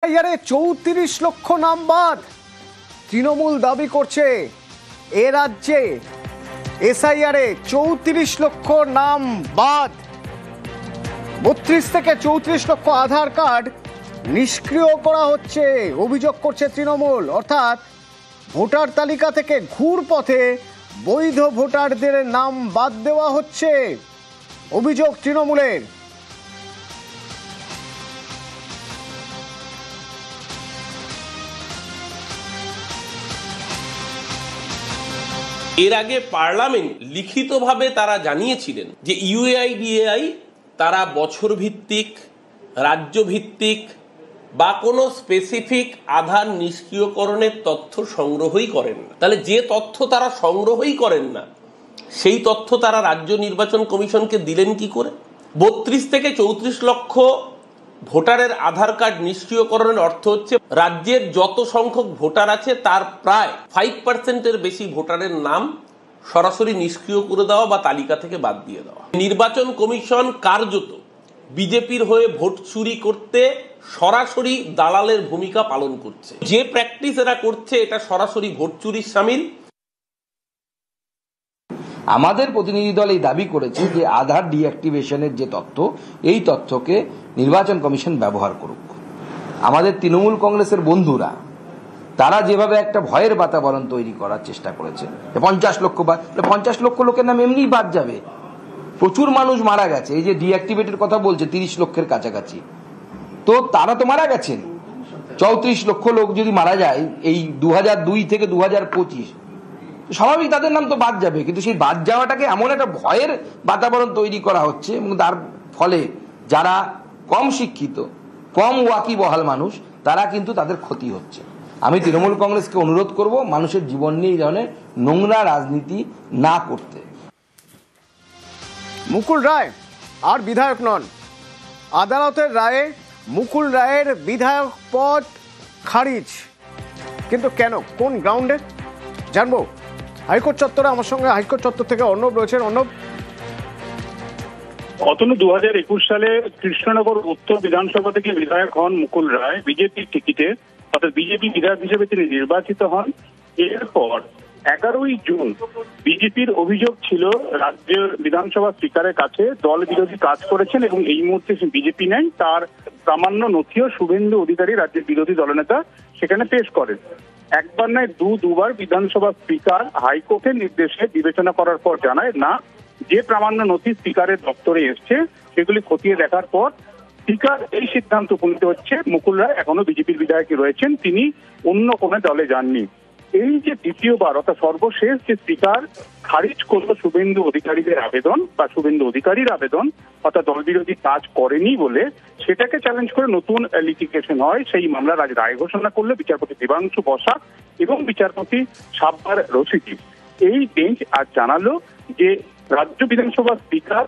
এসআইআরে ৩৪ লক্ষ নাম বাদ। তৃণমূল দাবি করছে এ রাজ্যে এসআইআরে ৩৪ লক্ষ নাম বাদ। ৩২ থেকে ৩৪ লক্ষ আধার কার্ড নিষ্ক্রিয় করা হচ্ছে অভিযোগ করছে তৃণমূল। অর্থাৎ ভোটার তালিকা থেকে ঘুরপথে বৈধ ভোটারদের নাম বাদ দেওয়া হচ্ছে, অভিযোগ তৃণমূলের। এর আগে পার্লামেন্ট লিখিতভাবে তারা জানিয়েছিলেন যে ইউআইডিএআই তারা বছর ভিত্তিক, রাজ্য ভিত্তিক বা কোনো স্পেসিফিক আধার নিষ্ক্রিয়করণের তথ্য সংগ্রহই করেন না। তাহলে যে তথ্য তারা সংগ্রহই করেন না, সেই তথ্য তারা রাজ্য নির্বাচন কমিশনকে দিলেন কি করে? ৩২ থেকে ৩৪ লক্ষ ভোটারের আধার কার্ড নিষ্ক্রিয়করণের অর্থ হচ্ছে রাজ্যের যত সংখ্যক ভোটার আছে তার প্রায় 5%-এর বেশি ভোটারের নাম সরাসরি নিষ্ক্রিয় করে দেওয়া বা তালিকা থেকে বাদ দিয়ে দেওয়া। নির্বাচন কমিশন কার্যত বিজেপির হয়ে ভোট চুরি করতে সরাসরি দালালের ভূমিকা পালন করছে। যে প্র্যাকটিস এরা করছে এটা সরাসরি ভোট চুরির শামিল। আমাদের প্রতিনিধি দল এই দাবি করেছে যে আধার ডিঅ্যাক্টিভেশনের যে তথ্য, এই তথ্যকে নির্বাচন কমিশন ব্যবহার করুক। আমাদের তৃণমূল কংগ্রেসের বন্ধুরা তারা যেভাবে একটা ভয়ের বাতাবরণ তৈরি করার চেষ্টা করেছে, 50 লক্ষ বাদ, 50 লক্ষ লোকের নাম এমনি বাদ যাবে। প্রচুর মানুষ মারা গেছে, এই যে ডিঅ্যাক্টিভেটের কথা বলছে 30 লক্ষের কাছাকাছি, তো তারা তো মারা গেছেন। 34 লক্ষ লোক যদি মারা যায় এই 2002 থেকে 2025, স্বাভাবিক তাদের নাম তো বাদ যাবে। কিন্তু সেই বাদ যাওয়াটাকে এমন একটা ভয়ের বাতাবরণ তৈরি করা হচ্ছে এবং তার ফলে যারা কম শিক্ষিত, কম ওয়াকিবহাল মানুষ, তারা কিন্তু তাদের ক্ষতি হচ্ছে। আমি তৃণমূল কংগ্রেসকে অনুরোধ করব মানুষের জীবন নিয়ে এই ধরনের নোংরা রাজনীতি না করতে। মুকুল রায় আর বিধায়ক নন। আদালতের রায়ে মুকুল রায়ের বিধায়ক পদ খারিজ, কিন্তু কেন, কোন গ্রাউন্ডে জানবো। হাইকোর্ট চত্বরে আমার সঙ্গে হাইকোর্ট চত্বর থেকে অর্ণব রয়েছেন। অর্ণব, অতনু 2021 সালে কৃষ্ণনগর উত্তর বিধানসভা থেকে বিধায়ক হন মুকুল রায় বিজেপির টিকিটে, অর্থাৎ বিজেপি বিধায়ক হিসেবে তিনি নির্বাচিত হন। এরপর 11ই জুন বিজেপির অভিযোগ ছিল রাজ্য বিধানসভা স্পিকারের কাছে দল বিরোধী কাজ করেছেন এবং এই মুহূর্তে বিজেপি নেই, তার প্রামাণ্য নথিও শুভেন্দু অধিকারী রাজ্যের বিরোধী দলনেতা সেখানে পেশ করেন। একবার নয় দুবার বিধানসভা স্পিকার হাইকোর্টের নির্দেশে বিবেচনা করার পর জানায় না, যে প্রামাণ্য নথি স্পিকারের দপ্তরে এসছে সেগুলি খতিয়ে দেখার পর স্পিকার এই সিদ্ধান্ত উপনীত হচ্ছে মুকুল রায় এখনো বিজেপির বিধায়কই রয়েছেন, তিনি অন্য কোনো দলে যাননি। এই যে দ্বিতীয়বার অর্থাৎ সর্বশেষ যে স্পিকার খারিজ করলো শুভেন্দু অধিকারীদের আবেদন বা শুভেন্দু অধিকারীর আবেদন, অর্থাৎ দল বিরোধী কাজ করেনি বলে, সেটাকে চ্যালেঞ্জ করে নতুন লিটিগেশন হয়। সেই মামলার আজ রায় ঘোষণা করলো বিচারপতি দেবাংশু বসাক এবং বিচারপতি সাব্বার রশিদি। এই বেঞ্চ আজ জানালো যে রাজ্য বিধানসভা স্পিকার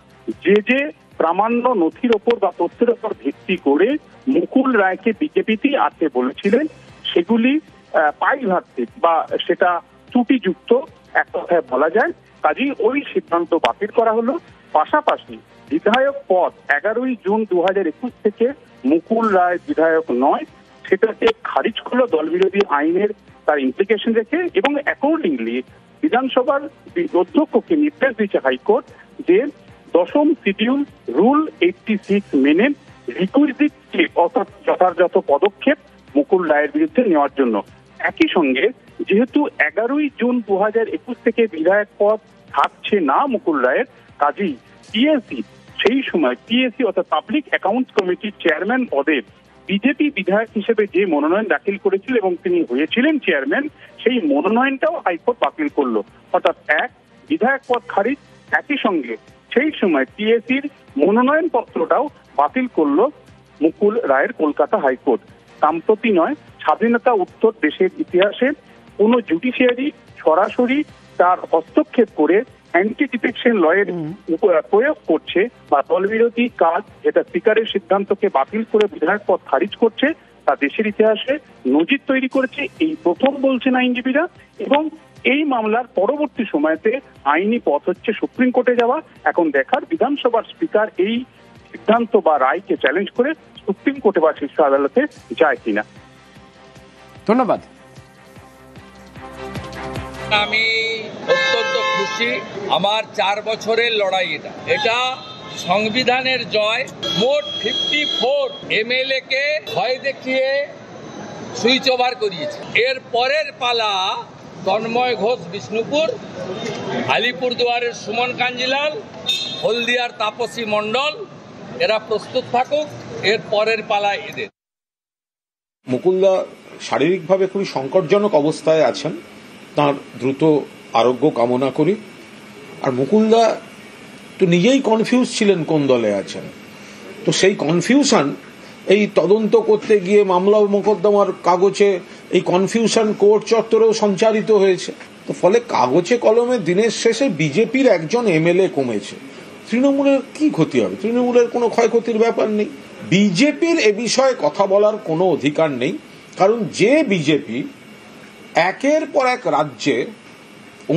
যে প্রামাণ্য নথির ওপর বা তথ্যের ওপর ভিত্তি করে মুকুল রায়কে বিজেপিতেই আসতে বলেছিলেন, সেগুলি পাইভার্তিক বা সেটা ত্রুটিযুক্ত এক কথায় বলা যায়। কাজেই ওই সিদ্ধান্ত বাতিল করা হলো। পাশাপাশি বিধায়ক পদ 11ই জুন 2021 থেকে মুকুল রায় বিধায়ক নয়, সেটাকে খারিজ করলো দল বিরোধী আইনের তার ইমপ্লিকেশন রেখে এবং অ্যাকর্ডিংলি বিধানসভার অধ্যক্ষকে নির্দেশ দিয়েছে হাইকোর্ট যে 10ম শিডিউল রুল 86 মেনে রিকুইজিট চেক অর্থাৎ যথাযথ পদক্ষেপ মুকুল রায়ের বিরুদ্ধে নেওয়ার জন্য। একই সঙ্গে যেহেতু 11ই জুন 2021 থেকে বিধায়ক পদ থাকছে না মুকুল রায়ের, কাজেই পিএসসি সেই সময় পিএসসি অর্থাৎ পাবলিক অ্যাকাউন্টস কমিটির চেয়ারম্যান পদে বিজেপি বিধায়ক হিসেবে যে মনোনয়ন দাখিল করেছিল এবং তিনি হয়েছিলেন চেয়ারম্যান, সেই মনোনয়নটাও হাইকোর্ট বাতিল করলো। অর্থাৎ বিধায়ক পদ খারিজ, একই সঙ্গে সেই সময় পিএসসির মনোনয়ন পত্রটাও বাতিল করলো মুকুল রায়ের কলকাতা হাইকোর্ট। সম্প্রতি নয়, স্বাধীনতা উত্তর দেশের ইতিহাসে কোনো জুডিশিয়ারি সরাসরি তার হস্তক্ষেপ করে অ্যান্টি ডিফেকশন লয়ের প্রয়োগ করছে বা দল বিরোধী কাজ যেটা স্পিকারের সিদ্ধান্তকে বাতিল করে বিধায়ক পদ খারিজ করছে, তা দেশের ইতিহাসে নজির তৈরি করেছে। এই প্রথম বলছেন আইনজীবীরা, এবং এই মামলার পরবর্তী সময়তে আইনি পথ হচ্ছে সুপ্রিম কোর্টে যাওয়া। এখন দেখার বিধানসভার স্পিকার এই সিদ্ধান্ত বা রায়কে চ্যালেঞ্জ করে সুপ্রিম কোর্টে বা শীর্ষ আদালতে যায় কিনা। ধন্যবাদ। আমি অত্যন্ত খুশি। আমার 4 বছরের লড়াই এটা সংবিধানের জয়। মোট 54 MLA কে ভয় দেখিয়ে সুইচ ওভার করিয়েছে। এর পরের পালা তন্ময় ঘোষ বিষ্ণুপুর, আলিপুরদুয়ারের সুমন কাঞ্জিলাল, হলদিয়ার তাপসী মণ্ডল, এরা প্রস্তুত থাকুক, এর পরের পালা এদের। মুকুলদা শারীরিকভাবে খুবই সংকটজনক অবস্থায় আছেন, তার দ্রুত আরোগ্য কামনা করি। আর মুকুলদা তো নিজেই কনফিউজ ছিলেন কোন দলে আছেন, তো সেই কনফিউশন এই তদন্ত করতে গিয়ে মামলা মোকদ্দমার কাগজে এই কনফিউশন কোর্ট চত্বরেও সঞ্চারিত হয়েছে। তো ফলে কাগজে কলমে দিনের শেষে বিজেপির একজন MLA কমেছে, তৃণমূলের কি ক্ষতি হবে? তৃণমূলের কোনো ক্ষয়ক্ষতির ব্যাপার নেই। বিজেপির এ বিষয়ে কথা বলার কোনো অধিকার নেই, কারণ যে বিজেপি একের পর এক রাজ্যে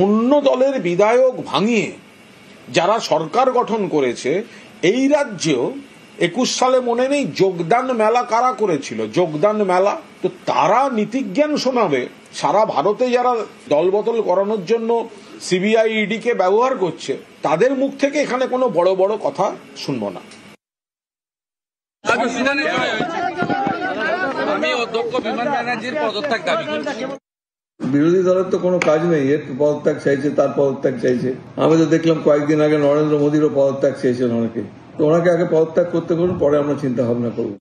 অন্য দলের বিধায়ক ভাঙিয়ে যারা সরকার গঠন করেছে, এই রাজ্যেও 21 সালে মনে নেই যোগদান মেলা কারা করেছিল, যোগদান মেলা, তো তারা নীতিজ্ঞান শোনাবে সারা ভারতে যারা দলবদল করানোর জন্য CBI ED কে ব্যবহার করছে, তাদের মুখ থেকে এখানে কোনো বড় বড় কথা শুনবো না। আমি অধ্যক্ষ বিমান ব্যানার্জির পদত্যাগ দাবি করছি। বিরোধী দলের তো কোনো কাজ নেই, এর পদত্যাগ চাইছে, তার পদত্যাগ চাইছে। আমি তো দেখলাম কয়েকদিন আগে নরেন্দ্র মোদীরও পদত্যাগ চেয়েছেন অনেকে। তো ওনাকে আগে পদত্যাগ করতে করুন, পরে আমরা চিন্তা ভাবনা করবো।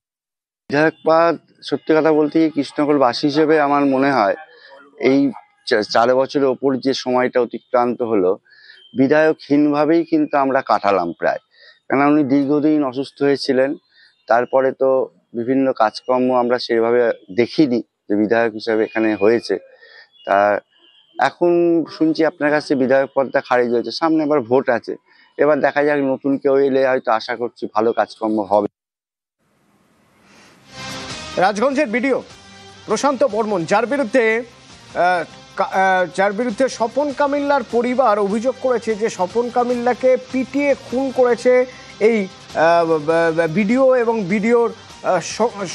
বিধায়কপাদ সত্যি কথা বলতে কৃষ্ণনগরবাসী হিসেবে আমার মনে হয় এই 4 বছরের ওপর যে সময়টা অতিক্রান্ত হলো, বিধায়কহীনভাবেই কিন্তু আমরা কাটালাম প্রায়। কেন উনি দীর্ঘদিন অসুস্থ হয়েছিলেন, তারপরে তো বিভিন্ন কাজকর্ম আমরা সেভাবে দেখিনি যে বিধায়ক হিসাবে এখানে হয়েছে। তা এখন শুনছি আপনার কাছে বিধায়ক পদটা খারিজ হয়েছে, সামনে আবার ভোট আছে, এবার দেখা যাক নতুন কেউ এলে হয়তো আশা করছি ভালো কাজকর্ম হবে। রাজগঞ্জের ভিডিও প্রশান্ত বর্মন, যার বিরুদ্ধে স্বপন কামিল্লার পরিবার অভিযোগ করেছে যে স্বপন কামিল্লাকে পিটিয়ে খুন করেছে এই ভিডিও এবং ভিডিওর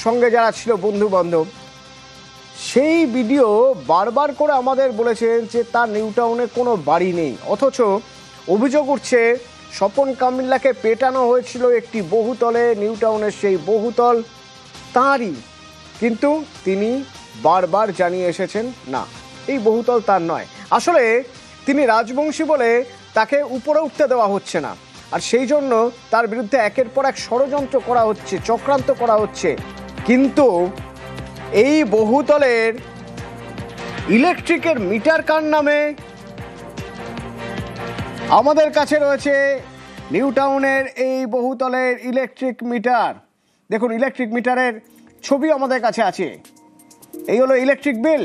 সঙ্গে যারা ছিল বন্ধু বান্ধব, সেই ভিডিও বারবার করে আমাদের বলেছেন যে তার নিউ টাউনে কোনো বাড়ি নেই, অথচ অভিযোগ উঠছে স্বপন কামিল্লাকে পেটানো হয়েছিল একটি বহুতলে, নিউ টাউনের সেই বহুতল তাঁরই, কিন্তু তিনি বারবার জানিয়ে এসেছেন না এই বহুতল তার নয়। আসলে তিনি রাজবংশী বলে তাকে উপরে উঠতে দেওয়া হচ্ছে না, আর সেই জন্য তার বিরুদ্ধে একের পর এক ষড়যন্ত্র করা হচ্ছে, চক্রান্ত করা হচ্ছে। কিন্তু এই বহুতলের ইলেকট্রিকের মিটার কার নামে? আমাদের কাছে রয়েছে নিউ টাউনের এই বহুতলের ইলেকট্রিক মিটার। দেখুন, ইলেকট্রিক মিটারের ছবি আমাদের কাছে আছে। এই হলো ইলেকট্রিক বিল,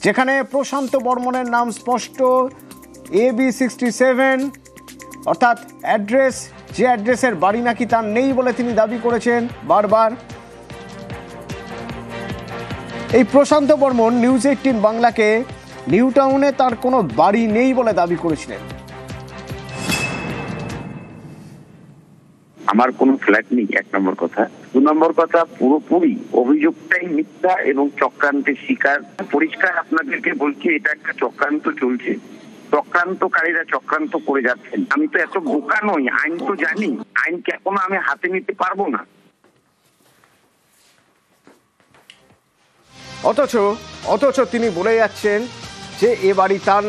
যেখানে প্রশান্ত বর্মনের নাম স্পষ্ট, AB 67, অর্থাৎ অ্যাড্রেস, যে অ্যাড্রেসের বাড়ি নাকি তার নেই বলে তিনি দাবি করেছেন বারবার। এই প্রশান্ত বর্মন নিউজ 18 বাংলাকে নিউ টাউনে তার কোনো বাড়ি নেই বলে দাবি করেছিলেন। আমার কোনো ফ্ল্যাট নেই, 1 নম্বর কথা। 2 নম্বর কথা, পুরোপুরি অভিযোগটাই মিথ্যা এবং চক্রান্তের শিকার। পরিষ্কার আপনাদেরকে বলছি, এটা একটা চক্রান্ত চলছে, চক্রান্তকারীরা চক্রান্ত করে যাচ্ছেন। আমি তো এত বোকা নই, আইন তো জানি, আইনকে এখনো আমি হাতে নিতে পারবো না। অথচ তিনি বলে যাচ্ছেন যে এ বাড়ি তার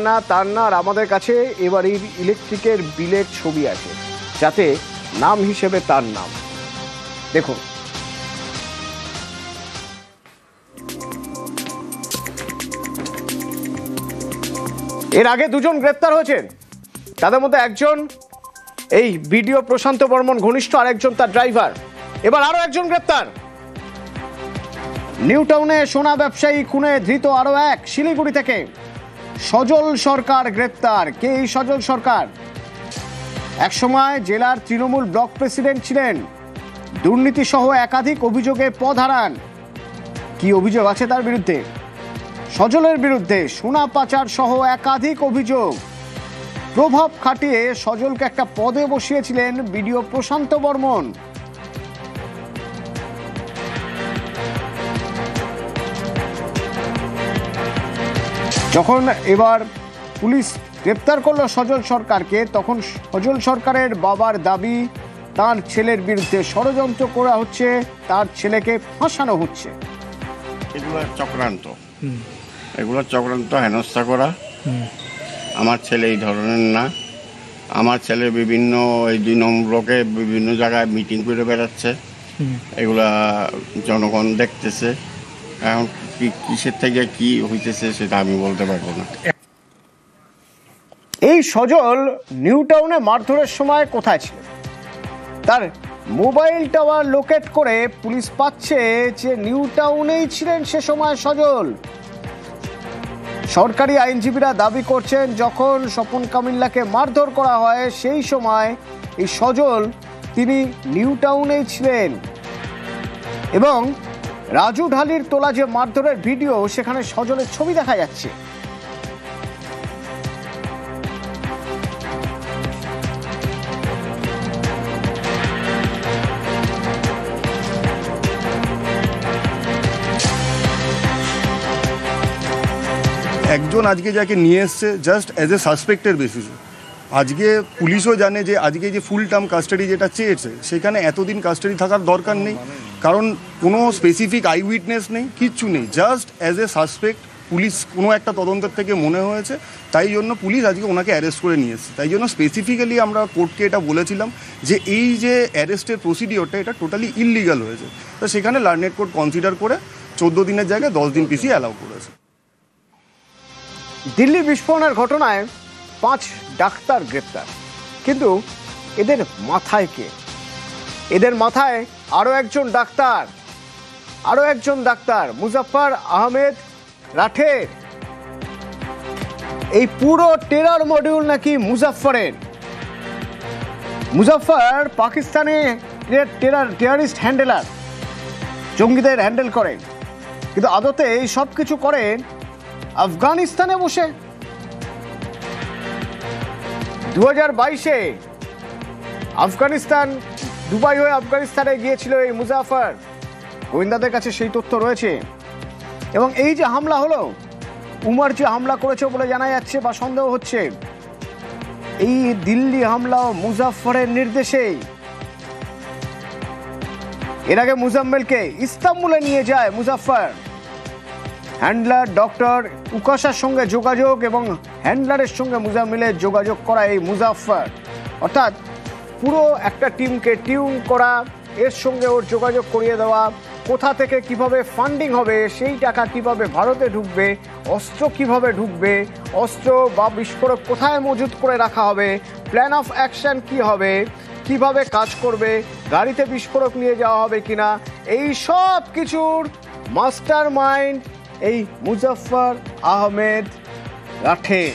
না, আর আমাদের কাছে এ বাড়ির ইলেকট্রিকের বিলের ছবি আছে, যাতে নাম হিসেবে তার নাম। দেখুন, এর আগে 2 জন গ্রেপ্তার হয়েছেন, তাদের মধ্যে একজন এই ভিডিও প্রশান্ত বর্মন ঘনিষ্ঠ, আরেকজন তার ড্রাইভার। এবার আরো একজন গ্রেপ্তার। নিউ টাউনে সোনা ব্যবসায়ী খুনে ধৃত আরো এক, শিলিগুড়ি থেকে সজল সরকার গ্রেপ্তার। কে এই সজল সরকার? একসময় জেলার তৃণমূল ব্লক প্রেসিডেন্ট ছিলেন, দুর্নীতি সহ একাধিক অভিযোগে পদ হারান। কি অভিযোগ আছে তার বিরুদ্ধে? সজলের বিরুদ্ধে সোনা পাচার সহ একাধিক অভিযোগ। প্রভাব খাটিয়ে সজলকে একটা পদে বসিয়েছিলেন বিডিও প্রশান্ত বর্মন। যখন এবার পুলিশ গ্রেপ্তার করলো সজল সরকারকে, তখন সজল সরকারের বাবার দাবি তার ছেলের বিরুদ্ধে ষড়যন্ত্র করা হচ্ছে, তার ছেলেকে ফাঁসানো হচ্ছে। এগুলো চক্রান্ত হেনস্থা করা। আমার ছেলে এই ধরনের না। আমার ছেলে বিভিন্ন এই 2 নম্বর ব্লকে বিভিন্ন জায়গায় মিটিং করে বেড়াচ্ছে, এগুলা জনগণ দেখতেছে। এখন কিসের থেকে কি হইতেছে সেটা আমি বলতে পারবো না। এই সজল নিউ টাউনে মারধরের সময় কোথায় ছিল? তার মোবাইল টাওয়ার লোকেট করে পুলিশ পাচ্ছে যে নিউ টাউনেই ছিলেন সে সময় সজল। সরকারি আইনজীবীরা দাবি করছেন যখন স্বপন কামিল্লাকে মারধর করা হয় সেই সময় এই সজল তিনি নিউ টাউনেই ছিলেন, এবং রাজু ঢালির তোলা যে মারধরের ভিডিও সেখানে সজলের ছবি দেখা যাচ্ছে। একজন আজকে যাকে নিয়ে এসছে জাস্ট অ্যাজ এ সাসপেক্টের বেসিসে, আজকে পুলিশও জানে যে আজকে যে ফুল টার্ম কাস্টাডি যেটা চেয়েছে সেখানে এতদিন কাস্টাডি থাকার দরকার নেই, কারণ কোনো স্পেসিফিক আই উইটনেস নেই, কিচ্ছু নেই। Just as a suspect police কোনো একটা তদন্তের থেকে মনে হয়েছে, তাই জন্য পুলিশ আজকে ওনাকে অ্যারেস্ট করে নিয়ে এসছে। তাই জন্য স্পেসিফিক্যালি আমরা কোর্টকে এটা বলেছিলাম যে এই যে অ্যারেস্টের প্রসিডিওরটা এটা টোটালি ইললিগাল হয়েছে, তো সেখানে লার্নেড কোর্ট কনসিডার করে 14 দিনের জায়গায় 10 দিন পিসি অ্যালাউ করেছে। দিল্লি বিস্ফোরণের ঘটনায় 5 ডাক্তার গ্রেপ্তার, কিন্তু এদের মাথায় কে? এদের মাথায় আরো একজন ডাক্তার মুজাফফর আহমেদ রাঠের। এই পুরো টেরর মডিউল নাকি মুজাফফরের। মুজাফফর পাকিস্তানে টেররিস্ট হ্যান্ডেলার, জঙ্গিদের হ্যান্ডেল করেন, কিন্তু আদতে এই সব কিছু করেন আফগানিস্তানে বসে। 2022-এ আফগানিস্তান, দুবাই হয়ে আফগানিস্তানে গিয়েছিল এই মুজাফফর, গোয়েন্দাদের কাছে সেই তথ্য রয়েছে। এবং এই যে হামলা হলো, উমর যে হামলা করেছে বলে জানা যাচ্ছে বা সন্দেহ হচ্ছে, এই দিল্লি হামলাও মুজাফফরের নির্দেশেই। এর আগে মুজাম্মেলকে ইস্তাম্বুলে নিয়ে যায় মুজাফফর। হ্যান্ডলার ডক্টর উকাশার সঙ্গে যোগাযোগ এবং হ্যান্ডলারের সঙ্গে মুজাম্মেলের যোগাযোগ করা এই মুজাফফর, অর্থাৎ পুরো একটা টিমকে টিউন করা, এর সঙ্গে ওর যোগাযোগ করিয়ে দেওয়া, কোথা থেকে কিভাবে ফান্ডিং হবে, সেই টাকা কিভাবে ভারতে ঢুকবে, অস্ত্র কিভাবে ঢুকবে, অস্ত্র বা বিস্ফোরক কোথায় মজুত করে রাখা হবে, প্ল্যান অফ অ্যাকশন কি হবে, কিভাবে কাজ করবে, গাড়িতে বিস্ফোরক নিয়ে যাওয়া হবে কিনা, এই সব কিছুর মাস্টার মাইন্ড এই মুজাফফর আহমেদ রাঠের।